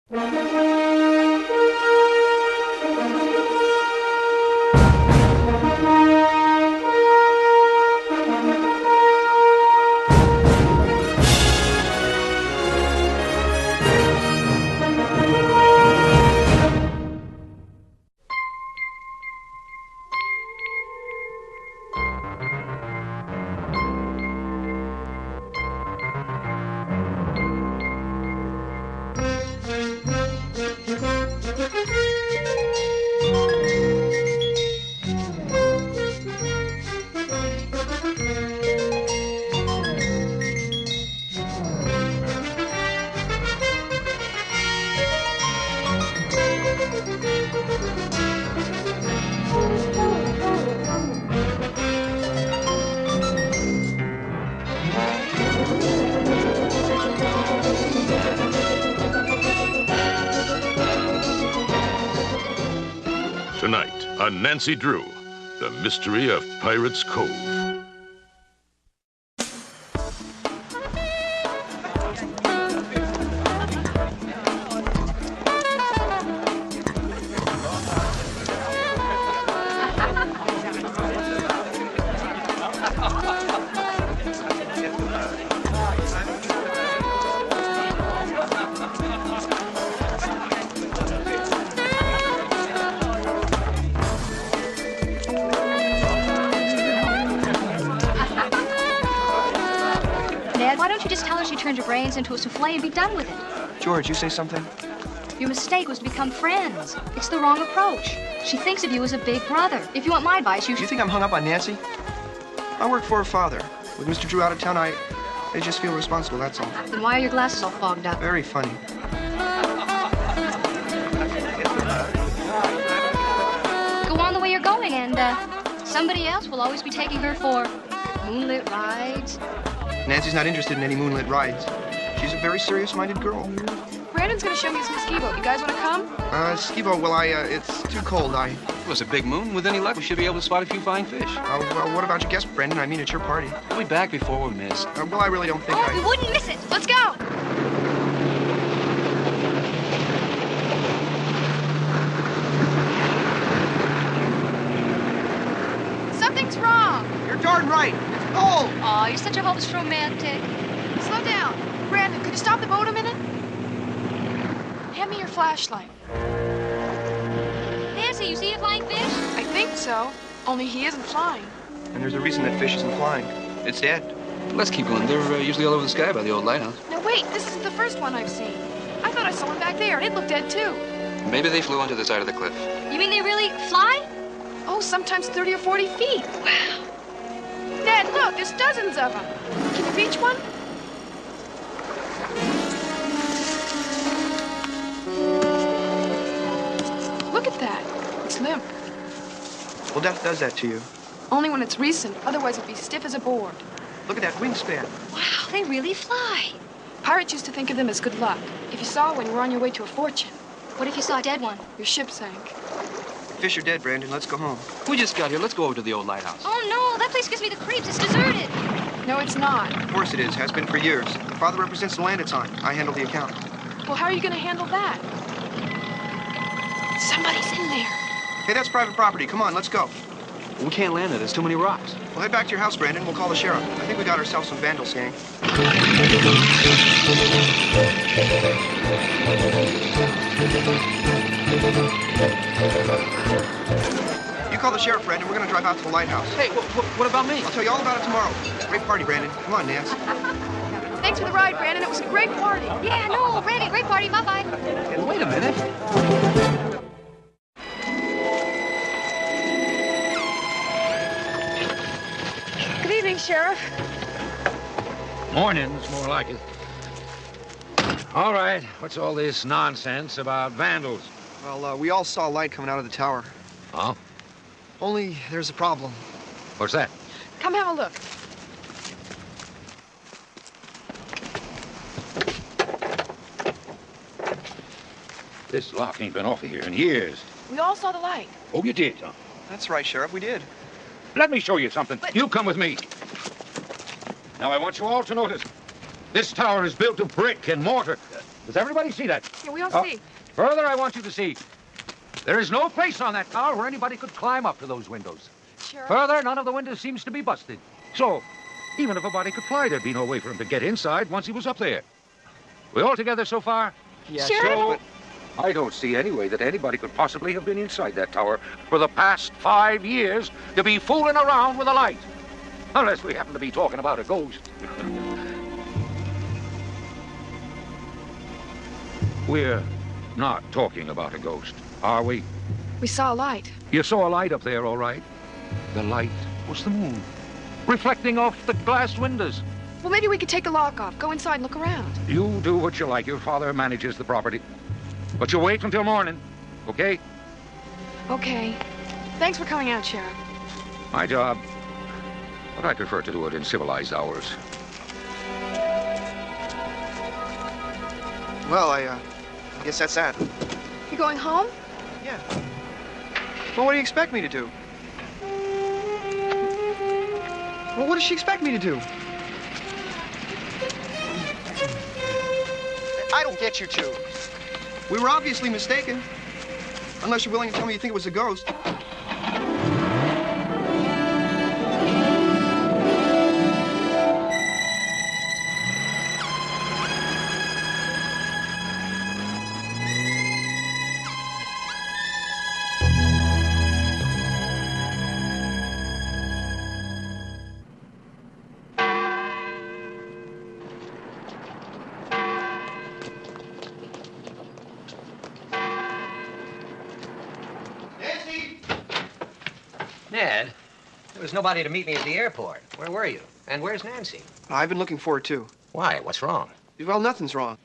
Tonight on Nancy Drew, the mystery of Pirates Cove. Why don't you just tell her she turned your brains into a souffle and be done with it? George, you say something? Your mistake was to become friends. It's the wrong approach. She thinks of you as a big brother. If you want my advice, you should... You think I'm hung up on Nancy? I work for her father. With Mr. Drew out of town, I just feel responsible, that's all. Then why are your glasses all fogged up? Very funny. Go on the way you're going, and somebody else will always be taking her for moonlit rides. Nancy's not interested in any moonlit rides. She's a very serious-minded girl. Brandon's gonna show me his new ski boat. You guys wanna come? Ski boat, well, it's too cold. Well, it's a big moon. With any luck, we should be able to spot a few fine fish. Well, what about your guest, Brendan? I mean, it's your party. We'll be back before we're missed. Well, I really don't think We wouldn't miss it. Let's go. Something's wrong. You're darn right. It's cold. Aw, you're such a hopeless romantic. Slow down. Brandon, could you stop the boat a minute? Hand me your flashlight. Nancy, you see a flying fish? I think so. Only he isn't flying. And there's a reason that fish isn't flying. It's dead. Let's keep going. They're usually all over the sky by the old lighthouse. Now wait, this isn't the first one I've seen. I thought I saw one back there, and it looked dead too. Maybe they flew onto the side of the cliff. You mean they really fly? Oh, sometimes 30 or 40 feet. Wow. Dad, look, there's dozens of them. Can you reach one? Look at that. It's limp. Well, death does that to you. Only when it's recent. Otherwise, it'd be stiff as a board. Look at that wingspan. Wow, they really fly. Pirates used to think of them as good luck. If you saw one, you were on your way to a fortune. What if you saw a dead one? Your ship sank. Fish are dead, Brandon. Let's go home. We just got here. Let's go over to the old lighthouse. Oh, no, that place gives me the creeps. It's deserted. No, it's not. Of course it is. Has been for years. Father represents the land it's on. I handle the account. Well, how are you going to handle that? Somebody's in there. Hey, that's private property. Come on, let's go. We can't land there. There's too many rocks. We'll head back to your house, Brandon. We'll call the sheriff. I think we got ourselves some vandals, gang. You call the sheriff, Brandon. We're going to drive out to the lighthouse. Hey, what about me? I'll tell you all about it tomorrow. Great party, Brandon. Come on, Nance. Thanks for the ride, Brandon. It was a great party. Yeah, no, Randy, great party. Bye-bye. Hey, wait a minute. Good evening, Sheriff. Morning's more like it. All right, what's all this nonsense about vandals? Well, we all saw light coming out of the tower. Oh? Only there's a problem. What's that? Come have a look. This lock ain't been off of here in years. We all saw the light. Oh, you did, huh? That's right, Sheriff. We did. Let me show you something. But- You come with me. Now, I want you all to notice. This tower is built of brick and mortar. Does everybody see that? Yeah, we all see. Further, I want you to see. There is no place on that tower where anybody could climb up to those windows. Sheriff. Further, none of the windows seems to be busted. So, even if a body could fly, there'd be no way for him to get inside once he was up there. We all together so far? Yeah, So, I don't see any way that anybody could possibly have been inside that tower for the past 5 years to be fooling around with a light. Unless we happen to be talking about a ghost. We're not talking about a ghost, are we? We saw a light. You saw a light up there, all right. The light was the moon, reflecting off the glass windows. Well, maybe we could take the lock off, go inside and look around. You do what you like. Your father manages the property. But you wait until morning, okay? Okay. Thanks for coming out, Sheriff. My job. But I prefer to do it in civilized hours. Well, I guess that's that. You going home? Yeah. Well, what do you expect me to do? Well, what does she expect me to do? I don't get you two. We were obviously mistaken. Unless you're willing to tell me you think it was a ghost. Ned, there was nobody to meet me at the airport. Where were you? And where's Nancy? I've been looking for her, too. Why? What's wrong? Well, nothing's wrong.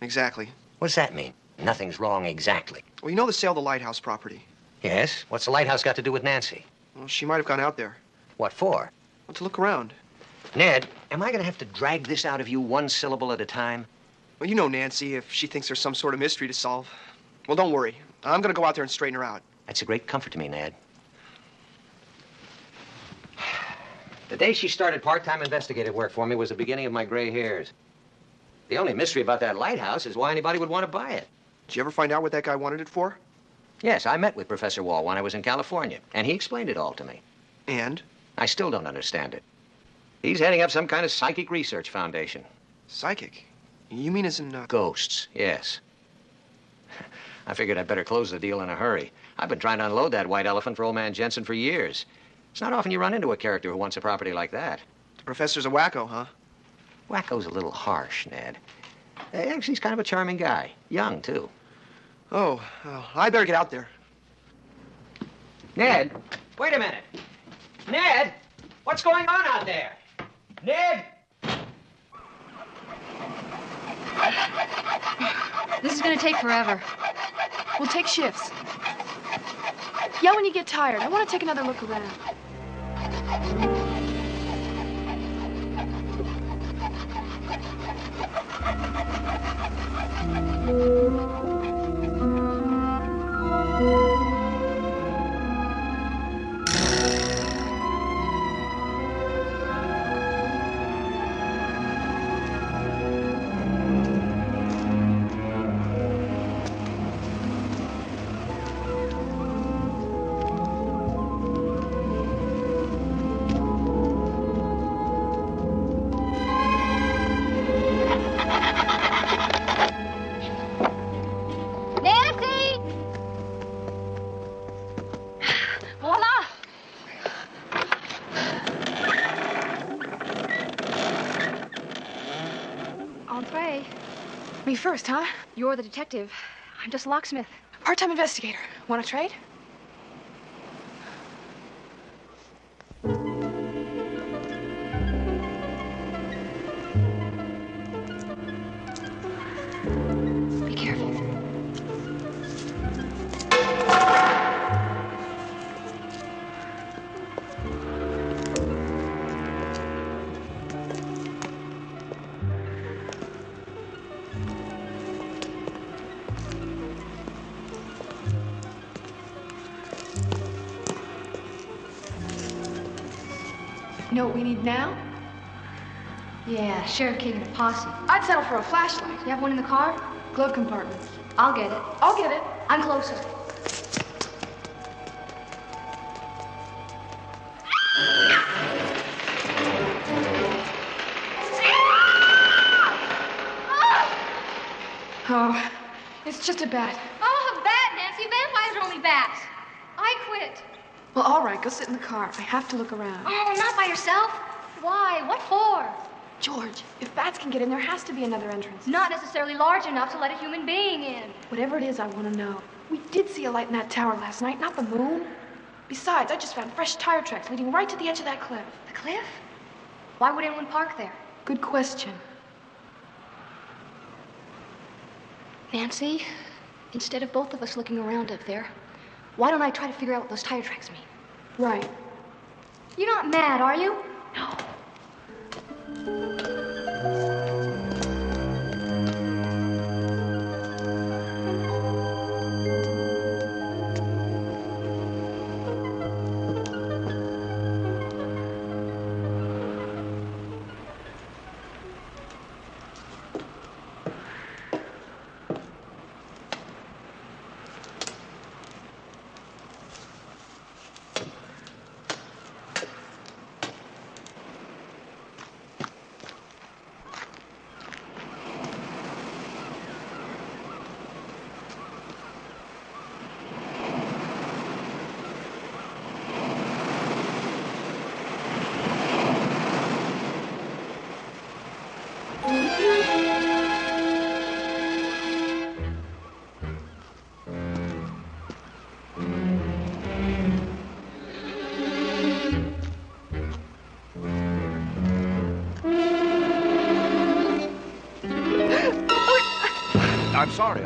Exactly. What's that mean? Nothing's wrong exactly. Well, you know the sale of the lighthouse property? Yes? What's the lighthouse got to do with Nancy? Well, she might have gone out there. What for? Well, to look around. Ned, am I going to have to drag this out of you one syllable at a time? Well, you know Nancy, if she thinks there's some sort of mystery to solve. Well, don't worry. I'm gonna go out there and straighten her out. That's a great comfort to me, Ned. The day she started part-time investigative work for me was the beginning of my gray hairs. The only mystery about that lighthouse is why anybody would want to buy it. Did you ever find out what that guy wanted it for? Yes, I met with Professor Wall when I was in California, and he explained it all to me. And? I still don't understand it. He's heading up some kind of psychic research foundation. Psychic? You mean as in, Ghosts, yes. I figured I'd better close the deal in a hurry. I've been trying to unload that white elephant for old man Jensen for years. It's not often you run into a character who wants a property like that. The professor's a wacko, huh? Wacko's a little harsh, Ned. Actually, he's kind of a charming guy. Young, too. Oh, well, I better get out there. Ned, wait a minute. Ned, what's going on out there? Ned! This is gonna take forever. We'll take shifts. Yell when you get tired. I want to take another look around. Nancy! Voila! Entree. Me first, huh? You're the detective. I'm just a locksmith. Part-time investigator. Want to trade? Be careful. You know what we need now? Yeah, Sheriff King and a posse. I'd settle for a flashlight. You have one in the car? Glove compartment. I'll get it. I'll get it. I'm closer. Oh, it's just a bat. Oh, a bat, Nancy. Vampires are only bats. I quit. Well, all right, go sit in the car. I have to look around. Oh, not by yourself. Why? What for? George, if bats can get in, there has to be another entrance. Not necessarily large enough to let a human being in. Whatever it is, I want to know. We did see a light in that tower last night, not the moon. Besides, I just found fresh tire tracks leading right to the edge of that cliff. The cliff? Why would anyone park there? Good question. Nancy, instead of both of us looking around up there, why don't I try to figure out what those tire tracks mean? Right. You're not mad, are you? No. I'm sorry.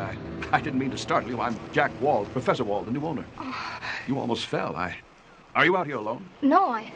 I didn't mean to startle you. I'm Jack Wald, Professor Wald, the new owner. You almost fell. Are you out here alone? No, I...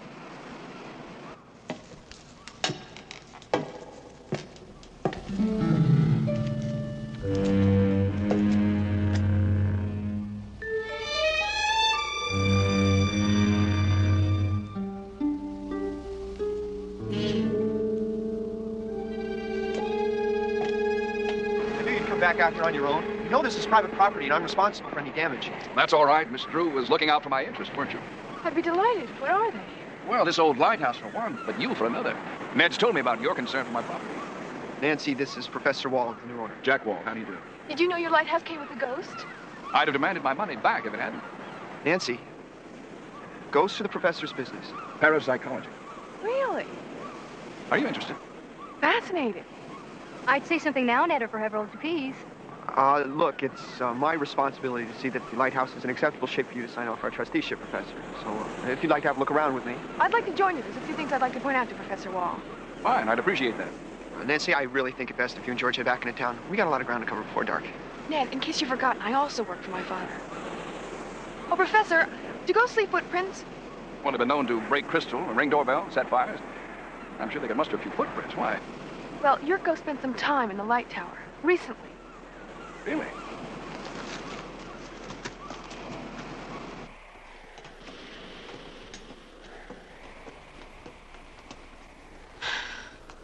Back out here on your own. You know this is private property and I'm responsible for any damage. That's all right. Miss Drew was looking out for my interest, weren't you? I'd be delighted. What are they? Well, this old lighthouse for one, but you for another. Ned's told me about your concern for my property. Nancy, this is Professor Wald, the new owner. Jack Wald, how do you do? Did you know your lighthouse came with a ghost? I'd have demanded my money back if it hadn't. Nancy, ghosts are the professor's business. Parapsychology. Really? Are you interested? Fascinating. I'd say something now, Ned, or forever to peace. Look, it's my responsibility to see that the lighthouse is in acceptable shape for you to sign off for our trusteeship, Professor. So, if you'd like to have a look around with me. I'd like to join you. There's a few things I'd like to point out to Professor Wall. Fine, I'd appreciate that. Nancy, I really think it best if you and George head back into town. We got a lot of ground to cover before dark. Ned, in case you've forgotten, I also work for my father. Oh, Professor, do ghosts leave footprints? Well, they've been known to break crystal, ring doorbell, set fires. I'm sure they could muster a few footprints. Why? Well, your ghost spent some time in the light tower. Recently. Really?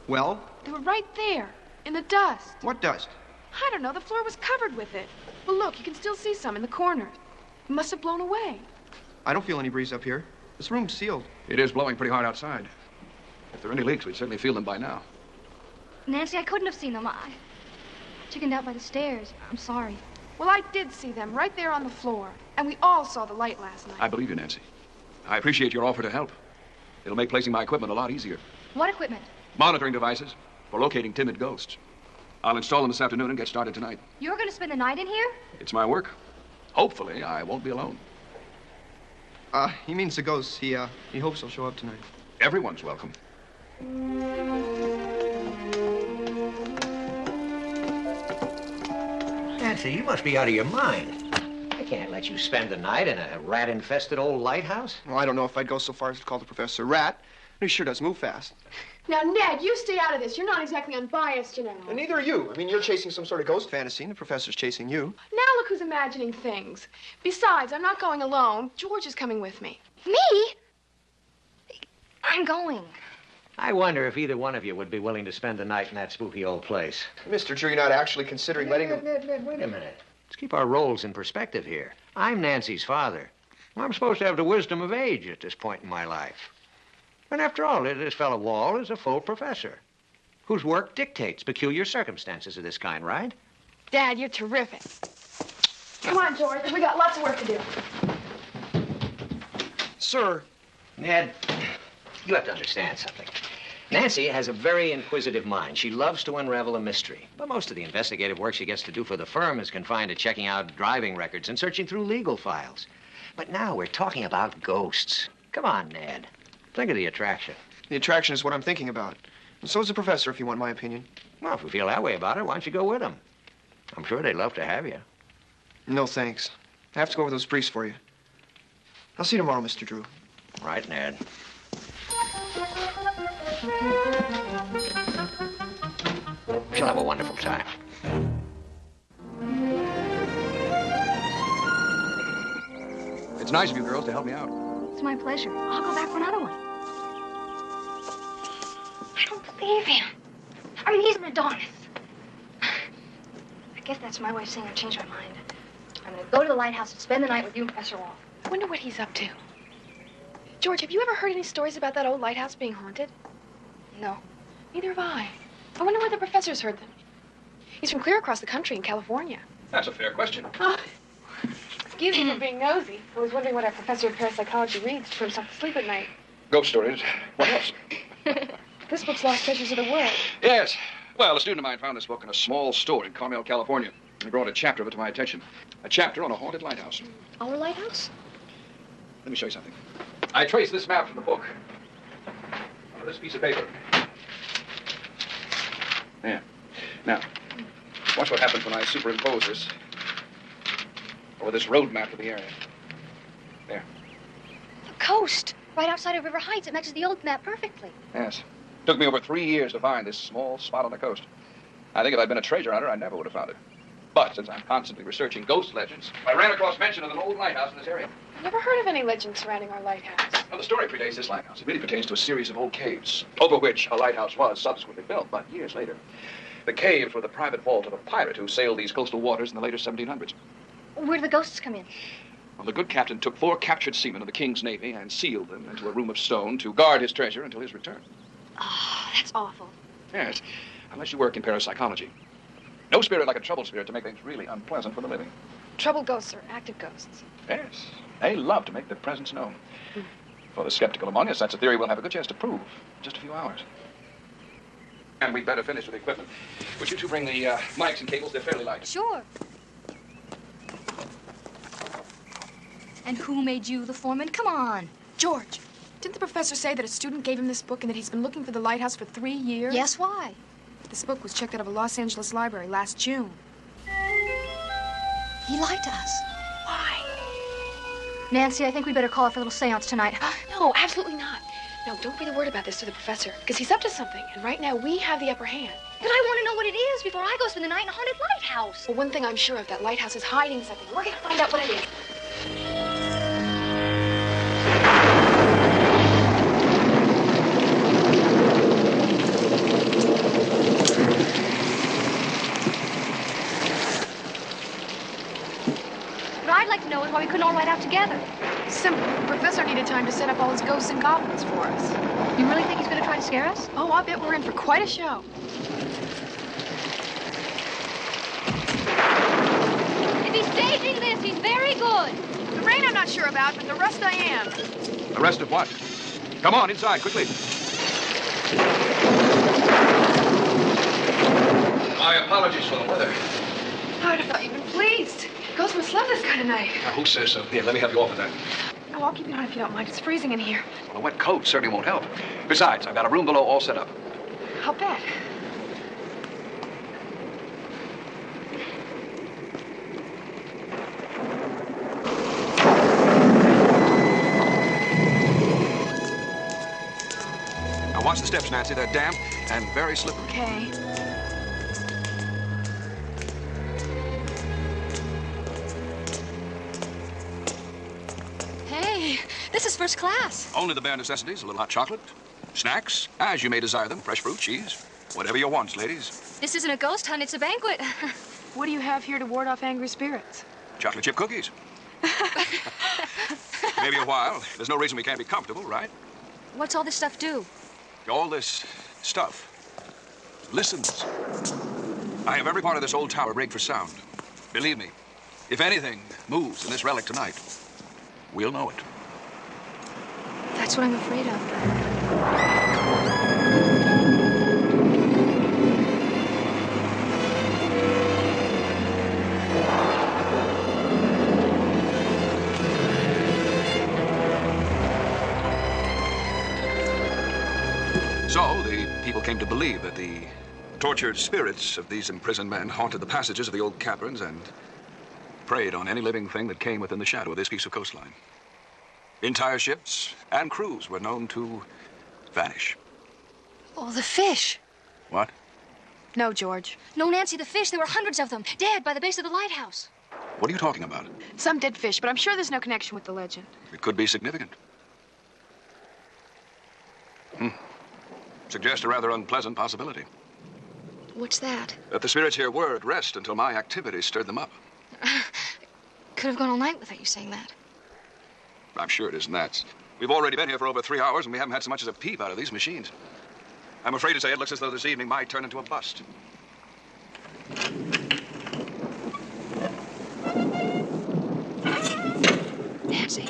Well? They were right there, in the dust. What dust? I don't know, the floor was covered with it. Well, look, you can still see some in the corner. It must have blown away. I don't feel any breeze up here. This room's sealed. It is blowing pretty hard outside. If there are any leaks, we'd certainly feel them by now. Nancy, I couldn't have seen them. I chickened out by the stairs. I'm sorry. Well, I did see them right there on the floor. And we all saw the light last night. I believe you, Nancy. I appreciate your offer to help. It'll make placing my equipment a lot easier. What equipment? Monitoring devices for locating timid ghosts. I'll install them this afternoon and get started tonight. You're going to spend the night in here? It's my work. Hopefully, I won't be alone. He means the ghosts. He hopes they'll show up tonight. Everyone's welcome. Nancy, you must be out of your mind. I can't let you spend the night in a rat-infested old lighthouse. Well, I don't know if I'd go so far as to call the professor a rat. He sure does move fast. Now, Ned, you stay out of this. You're not exactly unbiased, you know. And neither are you. I mean, you're chasing some sort of ghost fantasy, and the professor's chasing you. Now look who's imagining things. Besides, I'm not going alone. George is coming with me. Me? I'm going. I wonder if either one of you would be willing to spend the night in that spooky old place. Mr. Drew, you're not actually considering letting him... Ned, wait a minute. Let's keep our roles in perspective here. I'm Nancy's father. I'm supposed to have the wisdom of age at this point in my life. And after all, this fellow Wall is a full professor whose work dictates peculiar circumstances of this kind, right? Dad, you're terrific. Come on, George. We got lots of work to do. Sir. Ned, you have to understand something. Nancy has a very inquisitive mind. She loves to unravel a mystery. But most of the investigative work she gets to do for the firm is confined to checking out driving records and searching through legal files. But now we're talking about ghosts. Come on, Ned. Think of the attraction. The attraction is what I'm thinking about. And so is the professor, if you want my opinion. Well, if you feel that way about it, why don't you go with them? I'm sure they'd love to have you. No, thanks. I have to go over those briefs for you. I'll see you tomorrow, Mr. Drew. Right, Ned. She'll have a wonderful time. It's nice of you girls to help me out. It's my pleasure. I'll go back for another one. I don't believe him. I mean, he's an Adonis. I guess that's my way of saying I've changed my mind. I'm going to go to the lighthouse and spend the night with you and Professor Wall. I wonder what he's up to. George, have you ever heard any stories about that old lighthouse being haunted? No. Neither have I. I wonder where the professor's heard them. He's from clear across the country in California. That's a fair question. Excuse me for being nosy. I was wondering what our professor of parapsychology reads to put himself to sleep at night. Ghost stories. What else? This book's Lost Treasures of the World. Yes. Well, a student of mine found this book in a small store in Carmel, California. He brought a chapter of it to my attention. A chapter on a haunted lighthouse. Our lighthouse? Let me show you something. I traced this map from the book on this piece of paper. There. Now, watch what happens when I superimpose this over this road map of the area. There. The coast. Right outside of River Heights. It matches the old map perfectly. Yes. Took me over 3 years to find this small spot on the coast. I think if I'd been a treasure hunter, I never would have found it. But since I'm constantly researching ghost legends, I ran across mention of an old lighthouse in this area. I've never heard of any legends surrounding our lighthouse. Well, the story predates this lighthouse. It really pertains to a series of old caves, over which a lighthouse was subsequently built, but years later. The caves were the private vault of a pirate who sailed these coastal waters in the later 1700s. Where do the ghosts come in? Well, the good captain took 4 captured seamen of the King's Navy and sealed them into a room of stone to guard his treasure until his return. Oh, that's awful. Yes, unless you work in parapsychology. No spirit like a troubled spirit to make things really unpleasant for the living. Troubled ghosts are active ghosts. Yes, they love to make their presence known. For the skeptical among us, that's a theory we'll have a good chance to prove in just a few hours. And we'd better finish with the equipment. Would you two bring the mics and cables? They're fairly light. Sure. And who made you the foreman? Come on. George, didn't the professor say that a student gave him this book and that he's been looking for the lighthouse for 3 years? Yes, why? This book was checked out of a Los Angeles library last June. He lied to us. Why? Nancy, I think we better call it for a little seance tonight. No, absolutely not. No, don't breathe a word about this to the professor, because he's up to something, and right now we have the upper hand. But I want to know what it is before I go spend the night in a haunted lighthouse. Well, one thing I'm sure of, that lighthouse is hiding something. We're going to find out what it is. What I'd like to know is why we couldn't all ride out together. Simple. The professor needed time to set up all his ghosts and goblins for us. You really think he's going to try to scare us? Oh, I bet we're in for quite a show. If he's staging this, he's very good. The rain I'm not sure about, but the rest I am. The rest of what? Come on, inside, quickly. My apologies for the weather. I'd have thought you'd been pleased. Ghosts must love this kind of night. Now, who says so? Here, let me help you off with that. Oh, I'll keep it on if you don't mind. It's freezing in here. Well, a wet coat certainly won't help. Besides, I've got a room below all set up. I'll bet. Now, watch the steps, Nancy. They're damp and very slippery. Okay. Hey, this is first class. Only the bare necessities, a little hot chocolate, Snacks, as you may desire them. Fresh fruit, cheese, whatever you want, ladies. This isn't a ghost hunt, it's a banquet. What do you have here to ward off angry spirits? Chocolate chip cookies. Maybe a while. There's no reason we can't be comfortable, right? What's all this stuff do? All this stuff listens. I have every part of this old tower rigged for sound. Believe me, if anything moves in this relic tonight, we'll know it. That's what I'm afraid of. So, the people came to believe that the tortured spirits of these imprisoned men haunted the passages of the old caverns and preyed on any living thing that came within the shadow of this piece of coastline. Entire ships and crews were known to vanish. Oh, the fish. What? No, George. No, Nancy, the fish. There were hundreds of them, dead by the base of the lighthouse. What are you talking about? Some dead fish, but I'm sure there's no connection with the legend. It could be significant. Suggests a rather unpleasant possibility. What's that? That the spirits here were at rest until my activities stirred them up. Could have gone all night without you saying that. I'm sure it isn't that. We've already been here for over 3 hours, and we haven't had so much as a peep out of these machines. I'm afraid to say it looks as though this evening might turn into a bust. Nancy.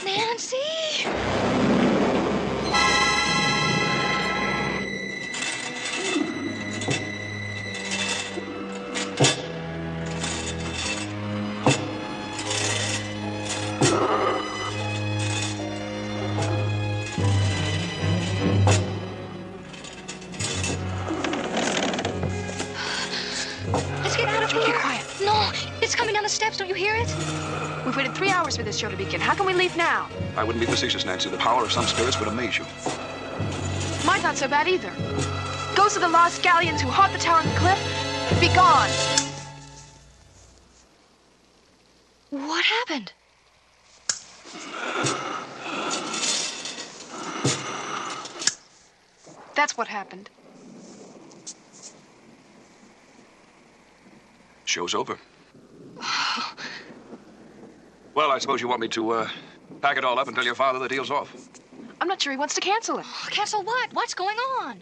Nancy! It's coming down the steps, don't you hear it? We've waited 3 hours for this show to begin. How can we leave now? I wouldn't be facetious, Nancy. The power of some spirits would amaze you. Mine's not so bad either. Ghosts of the lost galleons who haunt the tower and the cliff, be gone. What happened? That's what happened. Show's over. Well, I suppose you want me to pack it all up and tell your father the deal's off. I'm not sure he wants to cancel it. Cancel what? What's going on?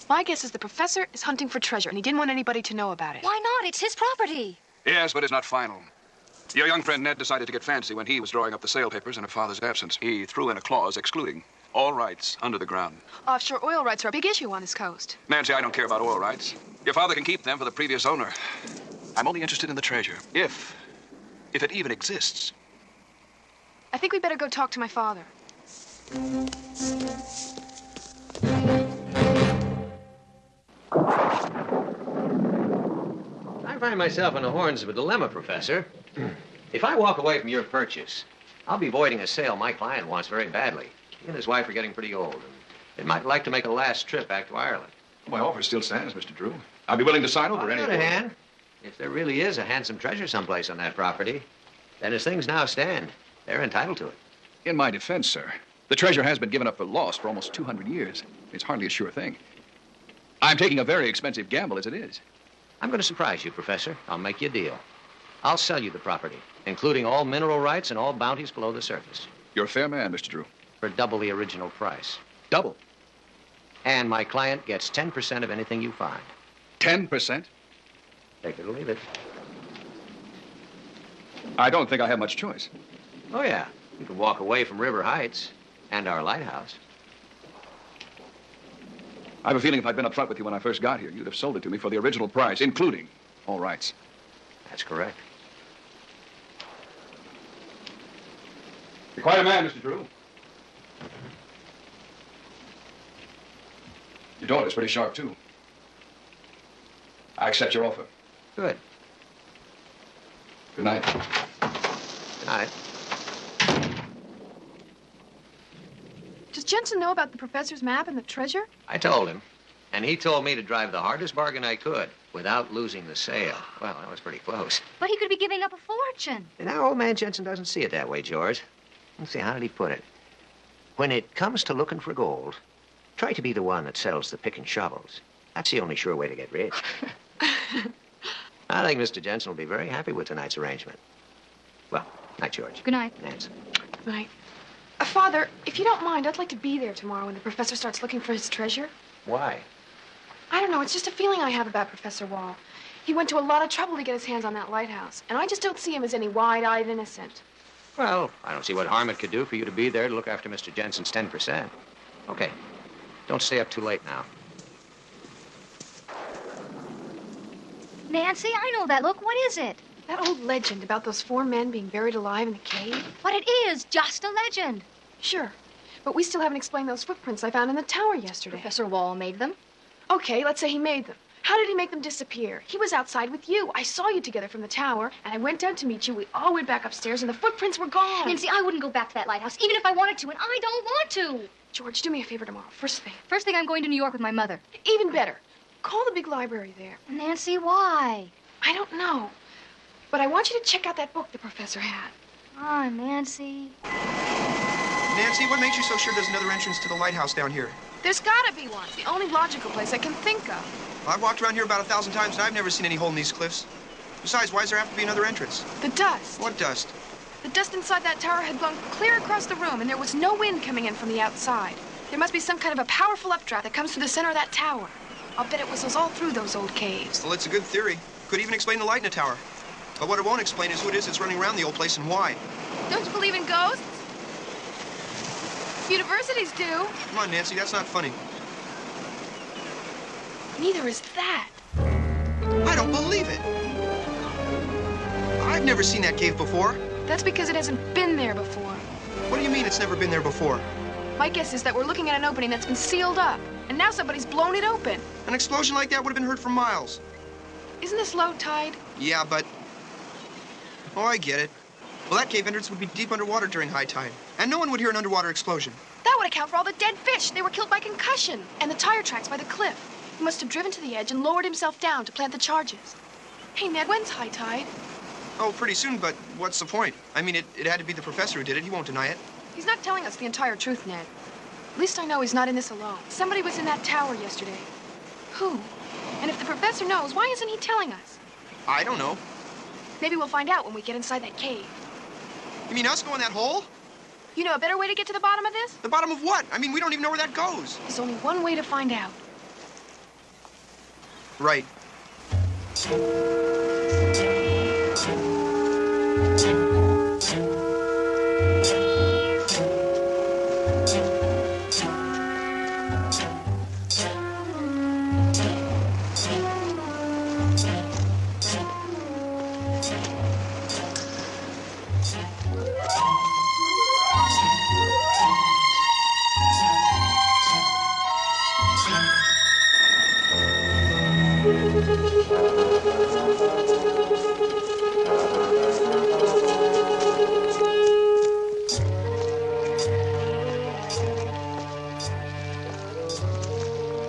My guess is the professor is hunting for treasure, and he didn't want anybody to know about it. Why not? It's his property. Yes, but it's not final. Your young friend Ned decided to get fancy when he was drawing up the sale papers in her father's absence. He threw in a clause excluding all rights under the ground. Offshore oil rights are a big issue on this coast. Nancy, I don't care about oil rights. Your father can keep them for the previous owner. I'm only interested in the treasure, if it even exists. I think we better go talk to my father. I find myself on the horns of a dilemma, Professor. If I walk away from your purchase, I'll be voiding a sale my client wants very badly. He and his wife are getting pretty old, and they might like to make a last trip back to Ireland. My offer still stands, Mr. Drew. I'd be willing to sign over On any... the other hand, if there really is a handsome treasure someplace on that property, then as things now stand, they're entitled to it. In my defense, sir, the treasure has been given up for lost for almost 200 years. It's hardly a sure thing. I'm taking a very expensive gamble as it is. I'm going to surprise you, Professor. I'll make you a deal. I'll sell you the property, including all mineral rights and all bounties below the surface. You're a fair man, Mr. Drew. For double the original price. Double? And my client gets 10% of anything you find. 10%? Take it or leave it. I don't think I have much choice. Oh, yeah. You can walk away from River Heights and our lighthouse. I have a feeling if I'd been up front with you when I first got here, you'd have sold it to me for the original price, including all rights. That's correct. You're quite a man, Mr. Drew. Your daughter's pretty sharp, too. I accept your offer. Good. Good night. Good night. Does Jensen know about the professor's map and the treasure? I told him, and he told me to drive the hardest bargain I could without losing the sale. Well, that was pretty close. But he could be giving up a fortune. And now old man Jensen doesn't see it that way, George. Let's see, how did he put it? When it comes to looking for gold, try to be the one that sells the pick and shovels. That's the only sure way to get rich. I think Mr. Jensen will be very happy with tonight's arrangement. Well, night, George. Good night. Nancy. Good night. Father, if you don't mind, I'd like to be there tomorrow when the professor starts looking for his treasure. Why? I don't know. It's just a feeling I have about Professor Wall. He went to a lot of trouble to get his hands on that lighthouse, and I just don't see him as any wide-eyed innocent. Well, I don't see what harm it could do for you to be there to look after Mr. Jensen's 10%. Okay. Don't stay up too late now. Nancy, I know that look. What is it? That old legend about those 4 men being buried alive in the cave? But it is just a legend. Sure. But we still haven't explained those footprints I found in the tower yesterday. Professor Wall made them. Okay, let's say he made them. How did he make them disappear? He was outside with you. I saw you together from the tower, and I went down to meet you. We all went back upstairs, and the footprints were gone. Nancy, I wouldn't go back to that lighthouse, even if I wanted to, and I don't want to. George, do me a favor tomorrow, first thing. First thing, I'm going to New York with my mother. Even better. Call the big library there. Nancy, why? I don't know. But I want you to check out that book the professor had. Ah, Nancy. Nancy, what makes you so sure there's another entrance to the lighthouse down here? There's gotta be one. It's the only logical place I can think of. I've walked around here about 1,000 times, and I've never seen any hole in these cliffs. Besides, why does there have to be another entrance? The dust. What dust? The dust inside that tower had blown clear across the room, and there was no wind coming in from the outside. There must be some kind of a powerful updraft that comes through the center of that tower. I'll bet it whistles all through those old caves. Well, it's a good theory. Could even explain the light in the tower. But what it won't explain is who it is that's running around the old place and why. Don't you believe in ghosts? Universities do. Come on, Nancy, that's not funny. Neither is that. I don't believe it. I've never seen that cave before. That's because it hasn't been there before. What do you mean it's never been there before? My guess is that we're looking at an opening that's been sealed up, and now somebody's blown it open. An explosion like that would have been heard for miles. Isn't this low tide? Yeah, but... Oh, I get it. Well, that cave entrance would be deep underwater during high tide, and no one would hear an underwater explosion. That would account for all the dead fish. They were killed by concussion. And the tire tracks by the cliff. He must have driven to the edge and lowered himself down to plant the charges. Hey, Ned, when's high tide? Oh, pretty soon, but what's the point? I mean, it had to be the professor who did it. He won't deny it. He's not telling us the entire truth, Ned. At least I know he's not in this alone. Somebody was in that tower yesterday. Who? And if the professor knows, why isn't he telling us? I don't know. Maybe we'll find out when we get inside that cave. You mean us go in that hole? You know a better way to get to the bottom of this? The bottom of what? I mean, we don't even know where that goes. There's only one way to find out. Right.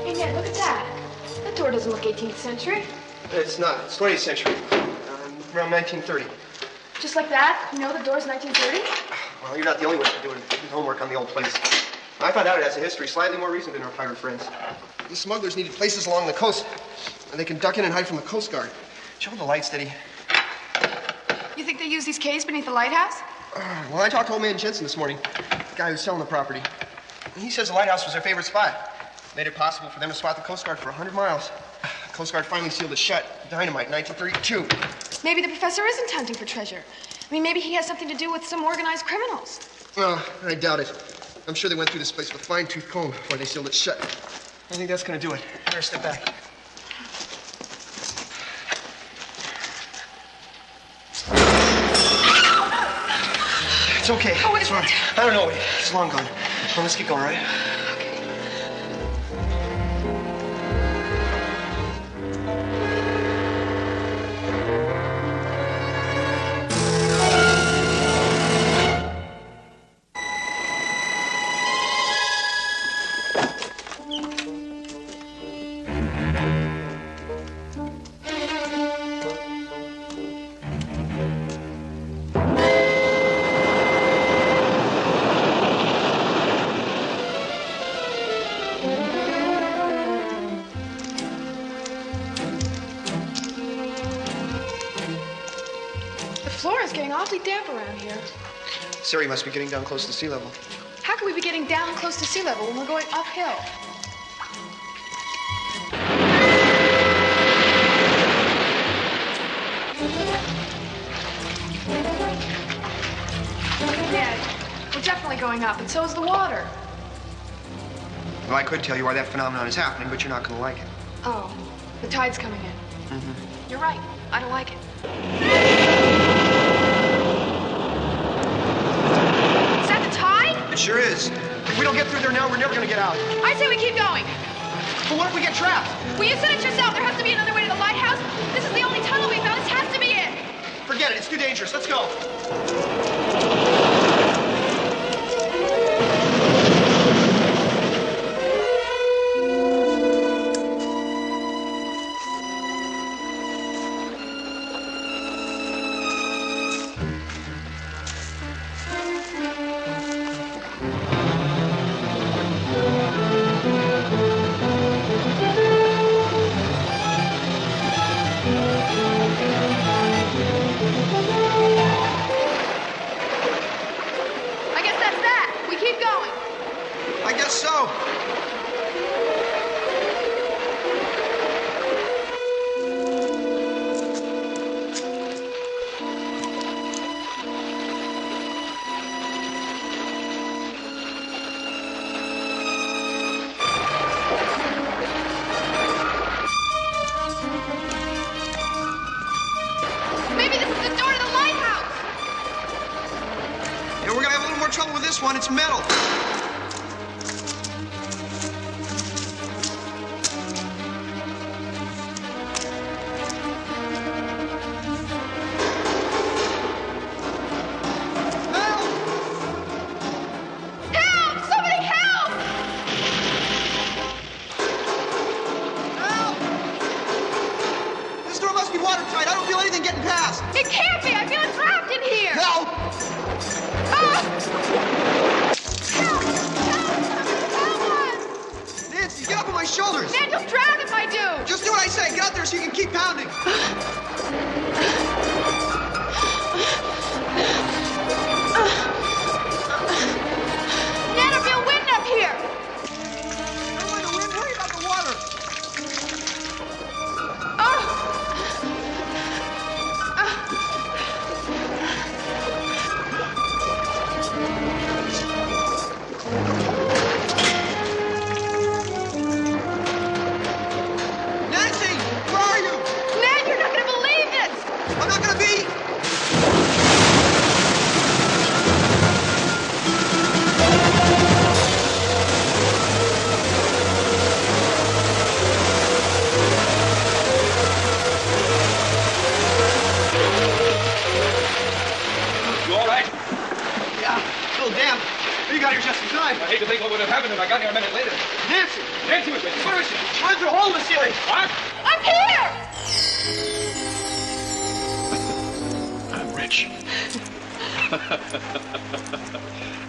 Hey, Ned, look at that. That door doesn't look 18th century. It's not. It's 20th century. Around 1930. Just like that? You know the door's 1930? Well, you're not the only one doing homework on the old place. I found out it has a history slightly more recent than our pirate friends. The smugglers needed places along the coast, and they can duck in and hide from the Coast Guard. Show the lights, Steady. You think they use these caves beneath the lighthouse? Well, I talked to old man Jensen this morning, the guy who's selling the property. And he says the lighthouse was their favorite spot. Made it possible for them to spot the Coast Guard for 100 miles. The Coast Guard finally sealed it shut. Dynamite, 1932. Maybe the professor isn't hunting for treasure. I mean, maybe he has something to do with some organized criminals. Well, I doubt it. I'm sure they went through this place with a fine-tooth comb before they sealed it shut. I think that's gonna do it. Better step back. It's okay. Oh, what is it's all right. I don't know. It's long gone. Well, let's get going, all right? floor is getting awfully damp around here. Siri must be getting down close to sea level. How can we be getting down close to sea level when we're going uphill? Ned, we're definitely going up, and so is the water. Well, I could tell you why that phenomenon is happening, but you're not going to like it. Oh, the tide's coming in. Mm-hmm. You're right. I don't like it. Is that the tide? It sure is. If we don't get through there now, we're never going to get out. I say we keep going. But what if we get trapped? Well, you said it yourself. There has to be another way to the lighthouse. This is the only tunnel we found. This has to be it. Forget it. It's too dangerous. Let's go. One, it's metal.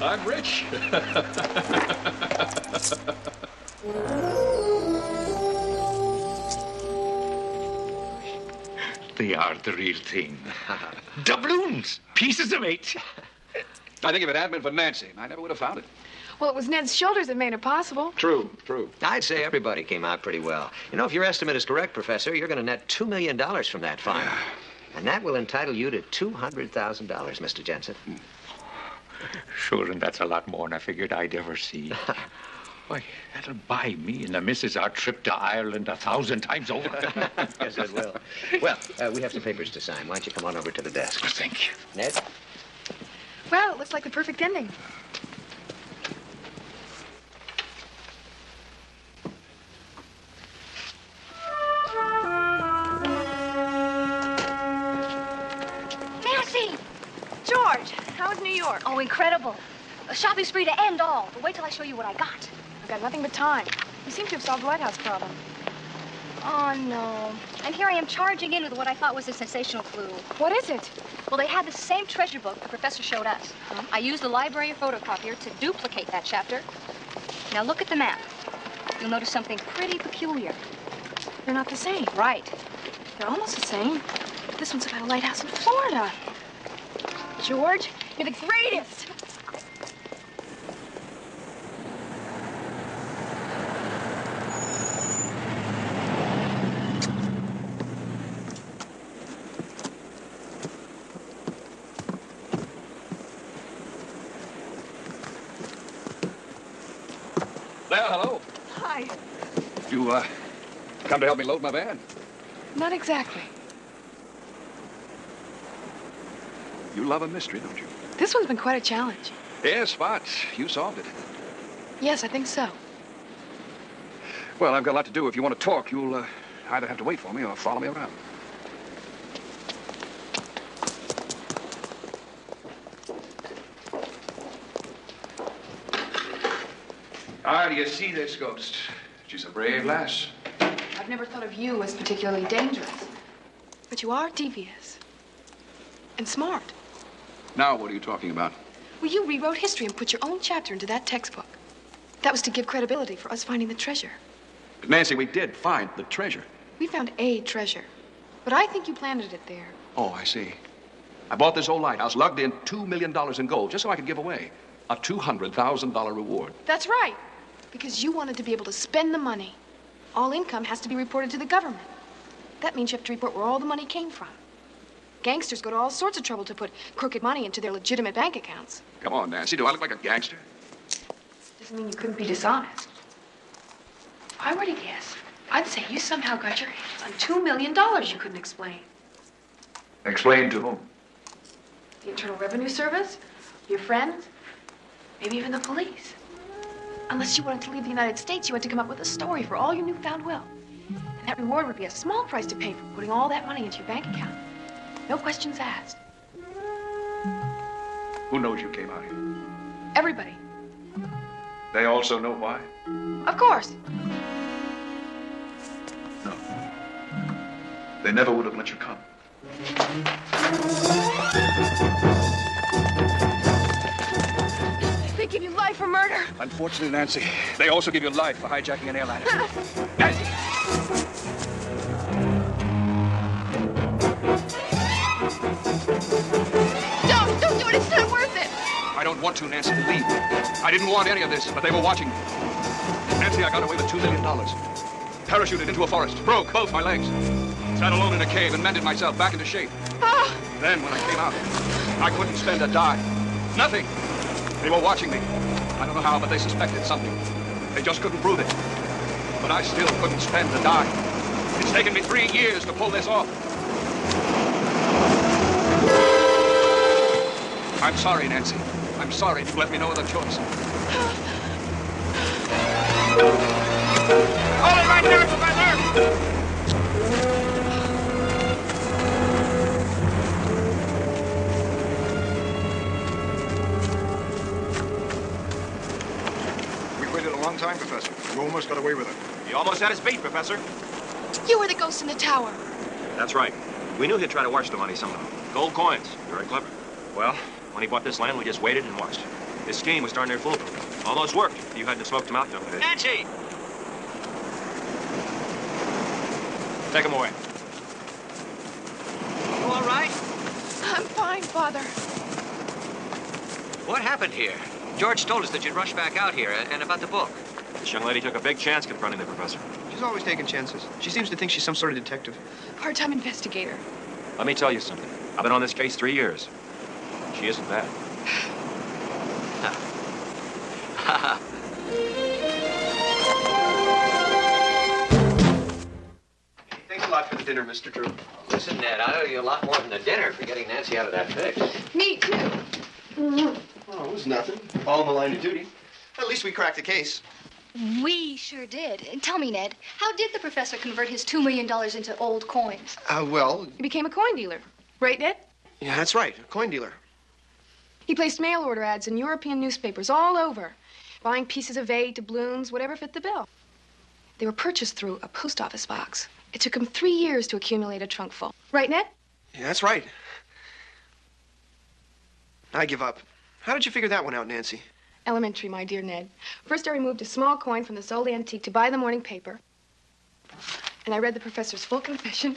I'm rich. They are the real thing. Doubloons, pieces of 8. I think if it hadn't been for Nancy, I never would have found it. Well, it was Ned's shoulders that made it possible. True, true. I'd say everybody came out pretty well. You know, if your estimate is correct, Professor, you're going to net $2 million from that find. And that will entitle you to $200,000, Mr. Jensen. Sure, and that's a lot more than I figured I'd ever see. Why, that'll buy me and the missus our trip to Ireland 1,000 times over. Yes, it will. Well, we have some papers to sign. Why don't you come on over to the desk? Oh, thank you. Ned? Well, it looks like the perfect ending. Nancy! George, how was New York? Oh, incredible. A shopping spree to end all. But wait till I show you what I got. I've got nothing but time. You seem to have solved the White House problem. Oh, no. And here I am charging in with what I thought was a sensational clue. What is it? Well, they had the same treasure book the professor showed us. Huh? I used the library photocopier to duplicate that chapter. Now look at the map. You'll notice something pretty peculiar. They're not the same. Right. They're almost the same. This one's about a lighthouse in Florida. George, you're the greatest. Well, hello. Hi. You, come to help me load my van? Not exactly. You love a mystery, don't you? This one's been quite a challenge. Yes, but you solved it. Yes, I think so. Well, I've got a lot to do. If you want to talk, you'll either have to wait for me or follow me around. Ah, do you see this ghost? She's a brave lass. I've never thought of you as particularly dangerous. But you are devious. And smart. Now, what are you talking about? Well, you rewrote history and put your own chapter into that textbook. That was to give credibility for us finding the treasure. But Nancy, we did find the treasure. We found a treasure. But I think you planted it there. Oh, I see. I bought this old lighthouse, lugged in $2 million in gold, just so I could give away a $200,000 reward. That's right. Because you wanted to be able to spend the money. All income has to be reported to the government. That means you have to report where all the money came from. Gangsters go to all sorts of trouble to put crooked money into their legitimate bank accounts. Come on, Nancy. Do I look like a gangster? Doesn't mean you couldn't be dishonest. If I were to guess, I'd say you somehow got your hands on $2 million you couldn't explain. Explain to whom? The Internal Revenue Service, your friends, maybe even the police. Unless you wanted to leave the United States, you had to come up with a story for all your newfound wealth. And that reward would be a small price to pay for putting all that money into your bank account. No questions asked. Who knows you came out here? Everybody. They also know why? Of course. No. They never would have let you come. They give you life for murder. Unfortunately, Nancy, they also give you life for hijacking an airliner. Nancy! Don't do it. It's not worth it. I don't want to, Nancy. Believe me. I didn't want any of this, but they were watching me. Nancy, I got away with $2 million. Parachuted into a forest, broke both my legs. Sat alone in a cave and mended myself back into shape. Oh. Then, when I came out, I couldn't spend a dime. Nothing. They were watching me. I don't know how, but they suspected something. They just couldn't prove it. But I still couldn't spend a dime. It's taken me 3 years to pull this off. I'm sorry, Nancy. I'm sorry you've left me no other choice. Hold it right there, Professor! We waited a long time, Professor. You almost got away with it. He almost had his beat, Professor. You were the ghost in the tower. That's right. We knew he'd try to wash the money somehow. Gold coins. Very clever. Well, when he bought this land, we just waited and watched. His scheme was darn near foolproof. Almost worked. You hadn't smoked him out, young lady. Nancy! Take him away. You all right? I'm fine, Father. What happened here? George told us that you'd rush back out here, and about the book. This young lady took a big chance confronting the professor. She's always taking chances. She seems to think she's some sort of detective. Part-time investigator. Let me tell you something. I've been on this case 3 years. She isn't bad. Thanks a lot for the dinner, Mr. Drew. Listen, Ned, I owe you a lot more than a dinner for getting Nancy out of that fix. Me, too. Oh, it was nothing. All in the line of duty. At least we cracked the case. We sure did. Tell me, Ned, how did the professor convert his $2 million into old coins? Well, He became a coin dealer. Right, Ned? yeah, that's right. A coin dealer. He placed mail order ads in European newspapers all over, buying pieces of eight, doubloons, whatever fit the bill. They were purchased through a post office box. It took him 3 years to accumulate a trunk full. Right, Ned? Yeah, that's right. I give up. How did you figure that one out, Nancy? Elementary, my dear Ned. First, I removed a small coin from this old antique to buy the morning paper. And I read the professor's full confession.